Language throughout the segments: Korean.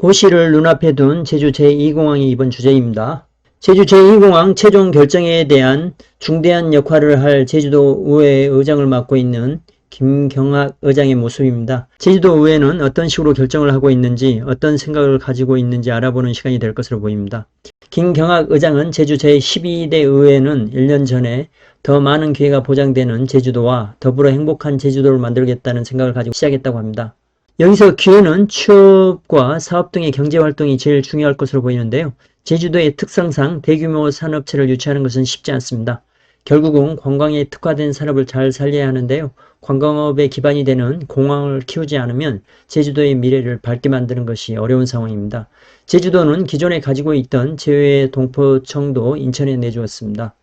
고시를 눈앞에 둔 제주 제2공항의 이번 주제입니다. 제주 제2공항 최종 결정에 대한 중대한 역할을 할 제주도 의회 의장을 맡고 있는 김경학 의장의 모습입니다. 제주도 의회는 어떤 식으로 결정을 하고 있는지, 어떤 생각을 가지고 있는지 알아보는 시간이 될 것으로 보입니다. 김경학 의장은 제주 제12대 의회는 1년 전에 더 많은 기회가 보장되는 제주도와 더불어 행복한 제주도를 만들겠다는 생각을 가지고 시작했다고 합니다. 여기서 기회는 취업과 사업 등의 경제활동이 제일 중요할 것으로 보이는데요. 제주도의 특성상 대규모 산업체를 유치하는 것은 쉽지 않습니다. 결국은 관광에 특화된 산업을 잘 살려야 하는데요. 관광업의 기반이 되는 공항을 키우지 않으면 제주도의 미래를 밝게 만드는 것이 어려운 상황입니다. 제주도는 기존에 가지고 있던 제외 동포청도 인천에 내주었습니다.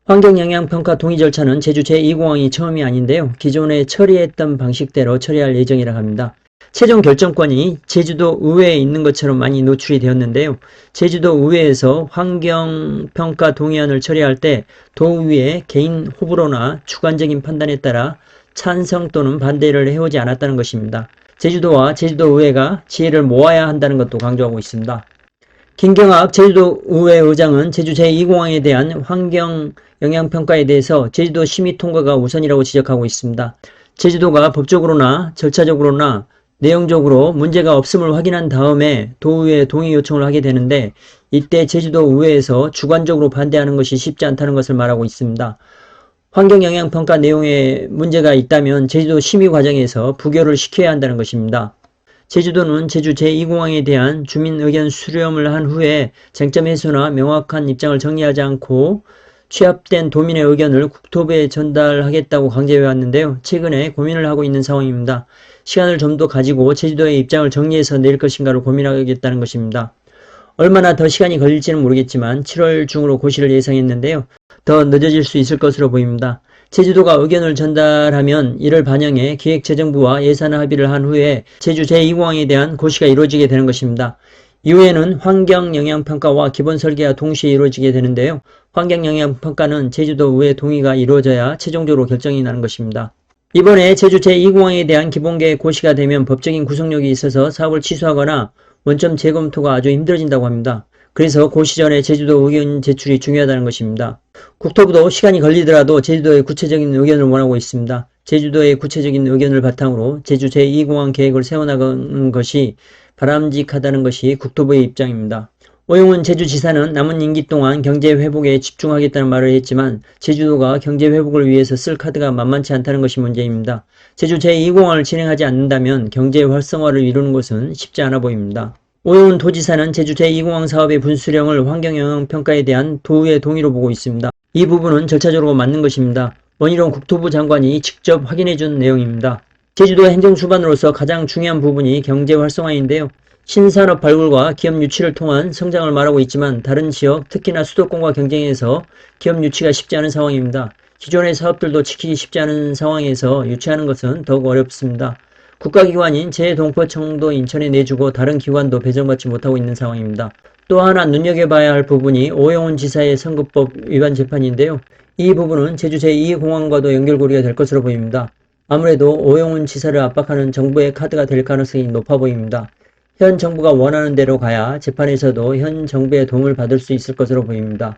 환경영향평가 동의 절차는 제주 제2공항이 처음이 아닌데요. 기존에 처리했던 방식대로 처리할 예정이라 합니다. 최종 결정권이 제주도 의회에 있는 것처럼 많이 노출이 되었는데요. 제주도 의회에서 환경평가 동의안을 처리할 때 도의회의 개인 호불호나 주관적인 판단에 따라 찬성 또는 반대를 해오지 않았다는 것입니다. 제주도와 제주도 의회가 지혜를 모아야 한다는 것도 강조하고 있습니다. 김경학 제주도 의회 의장은 제주 제2공항에 대한 환경 영향평가에 대해서 제주도 심의 통과가 우선이라고 지적하고 있습니다. 제주도가 법적으로나 절차적으로나 내용적으로 문제가 없음을 확인한 다음에 도의회 동의 요청을 하게 되는데 이때 제주도 의회에서 주관적으로 반대하는 것이 쉽지 않다는 것을 말하고 있습니다. 환경영향평가 내용에 문제가 있다면 제주도 심의 과정에서 부결을 시켜야 한다는 것입니다. 제주도는 제주 제2공항에 대한 주민 의견 수렴을 한 후에 쟁점 해소나 명확한 입장을 정리하지 않고 취합된 도민의 의견을 국토부에 전달하겠다고 강조해왔는데요. 최근에 고민을 하고 있는 상황입니다. 시간을 좀 더 가지고 제주도의 입장을 정리해서 낼 것인가를 고민하겠다는 것입니다. 얼마나 더 시간이 걸릴지는 모르겠지만 7월 중으로 고시를 예상했는데요. 더 늦어질 수 있을 것으로 보입니다. 제주도가 의견을 전달하면 이를 반영해 기획재정부와 예산 합의를 한 후에 제주 제2공항에 대한 고시가 이루어지게 되는 것입니다. 이후에는 환경영향평가와 기본설계가 동시에 이루어지게 되는데요. 환경영향평가는 제주도 의회 동의가 이루어져야 최종적으로 결정이 나는 것입니다. 이번에 제주 제2공항에 대한 기본계획 고시가 되면 법적인 구속력이 있어서 사업을 취소하거나 원점 재검토가 아주 힘들어진다고 합니다. 그래서 고시 전에 제주도 의견 제출이 중요하다는 것입니다. 국토부도 시간이 걸리더라도 제주도의 구체적인 의견을 원하고 있습니다. 제주도의 구체적인 의견을 바탕으로 제주 제2공항 계획을 세워나가는 것이 바람직하다는 것이 국토부의 입장입니다. 오영훈 제주지사는 남은 임기 동안 경제 회복에 집중하겠다는 말을 했지만 제주도가 경제 회복을 위해서 쓸 카드가 만만치 않다는 것이 문제입니다. 제주 제2공항을 진행하지 않는다면 경제 활성화를 이루는 것은 쉽지 않아 보입니다. 오영훈 도지사는 제주 제2공항 사업의 분수령을 환경영향평가에 대한 도의회 동의로 보고 있습니다. 이 부분은 절차적으로 맞는 것입니다. 원희룡 국토부 장관이 직접 확인해준 내용입니다. 제주도 행정수반으로서 가장 중요한 부분이 경제 활성화인데요. 신산업 발굴과 기업 유치를 통한 성장을 말하고 있지만 다른 지역, 특히나 수도권과 경쟁해서 기업 유치가 쉽지 않은 상황입니다. 기존의 사업들도 지키기 쉽지 않은 상황에서 유치하는 것은 더욱 어렵습니다. 국가기관인 제동포청도 인천에 내주고 다른 기관도 배정받지 못하고 있는 상황입니다. 또 하나 눈여겨봐야 할 부분이 오영훈 지사의 선거법 위반 재판인데요. 이 부분은 제주 제2공항과도 연결고리가 될 것으로 보입니다. 아무래도 오영훈 지사를 압박하는 정부의 카드가 될 가능성이 높아 보입니다. 현 정부가 원하는 대로 가야 재판에서도 현 정부의 도움을 받을 수 있을 것으로 보입니다.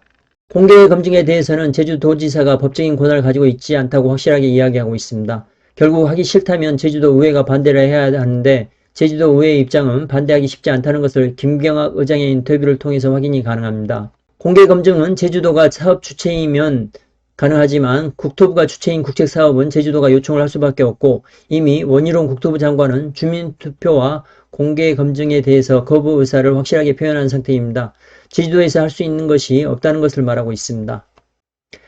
공개 검증에 대해서는 제주도지사가 법적인 권한을 가지고 있지 않다고 확실하게 이야기하고 있습니다. 결국 하기 싫다면 제주도 의회가 반대를 해야 하는데 제주도 의회의 입장은 반대하기 쉽지 않다는 것을 김경학 의장의 인터뷰를 통해서 확인이 가능합니다. 공개 검증은 제주도가 사업 주체이면 가능하지만 국토부가 주체인 국책사업은 제주도가 요청을 할 수밖에 없고 이미 원희룡 국토부 장관은 주민투표와 공개 검증에 대해서 거부 의사를 확실하게 표현한 상태입니다. 제주도에서 할 수 있는 것이 없다는 것을 말하고 있습니다.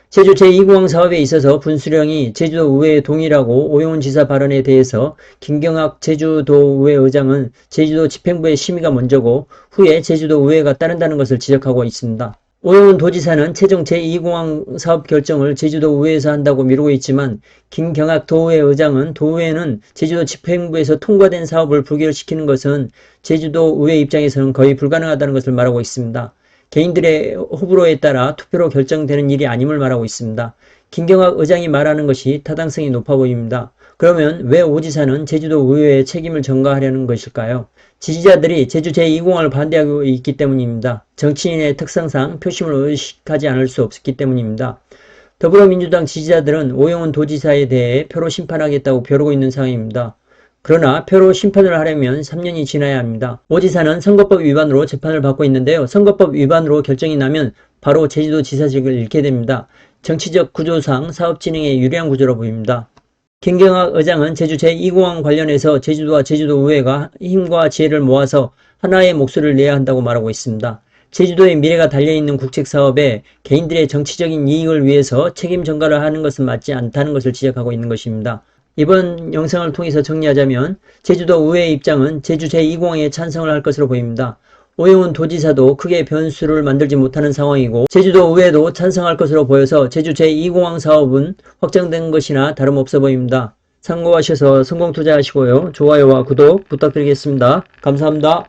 제주 제2공항 사업에 있어서 분수령이 제주도 의회의 동의라고 오영훈 지사 발언에 대해서 김경학 제주도 의회 의장은 제주도 집행부의 심의가 먼저고 후에 제주도 의회가 따른다는 것을 지적하고 있습니다. 오영훈 도지사는 최종 제2공항 사업 결정을 제주도 의회에서 한다고 미루고 있지만 김경학 도의회 의장은 도의회는 제주도 집행부에서 통과된 사업을 부결시키는 것은 제주도 의회 입장에서는 거의 불가능하다는 것을 말하고 있습니다. 개인들의 호불호에 따라 투표로 결정되는 일이 아님을 말하고 있습니다. 김경학 의장이 말하는 것이 타당성이 높아 보입니다. 그러면 왜 오 지사는 제주도 의회에 책임을 전가하려는 것일까요? 지지자들이 제주 제2공항을 반대하고 있기 때문입니다. 정치인의 특성상 표심을 의식하지 않을 수 없기 때문입니다. 더불어민주당 지지자들은 오영훈 도지사에 대해 표로 심판하겠다고 벼르고 있는 상황입니다. 그러나 표로 심판을 하려면 3년이 지나야 합니다. 오 지사는 선거법 위반으로 재판을 받고 있는데요. 선거법 위반으로 결정이 나면 바로 제주도지사직을 잃게 됩니다. 정치적 구조상 사업 진행에 유리한 구조로 보입니다. 김경학 의장은 제주 제2공항 관련해서 제주도와 제주도의회가 힘과 지혜를 모아서 하나의 목소리를 내야 한다고 말하고 있습니다. 제주도의 미래가 달려있는 국책사업에 개인들의 정치적인 이익을 위해서 책임 전가를 하는 것은 맞지 않다는 것을 지적하고 있는 것입니다. 이번 영상을 통해서 정리하자면 제주도 의회의 입장은 제주 제2공항에 찬성을 할 것으로 보입니다. 오영훈 도지사도 크게 변수를 만들지 못하는 상황이고 제주도 의회도 찬성할 것으로 보여서 제주 제2공항 사업은 확정된 것이나 다름없어 보입니다. 참고하셔서 성공 투자하시고요. 좋아요와 구독 부탁드리겠습니다. 감사합니다.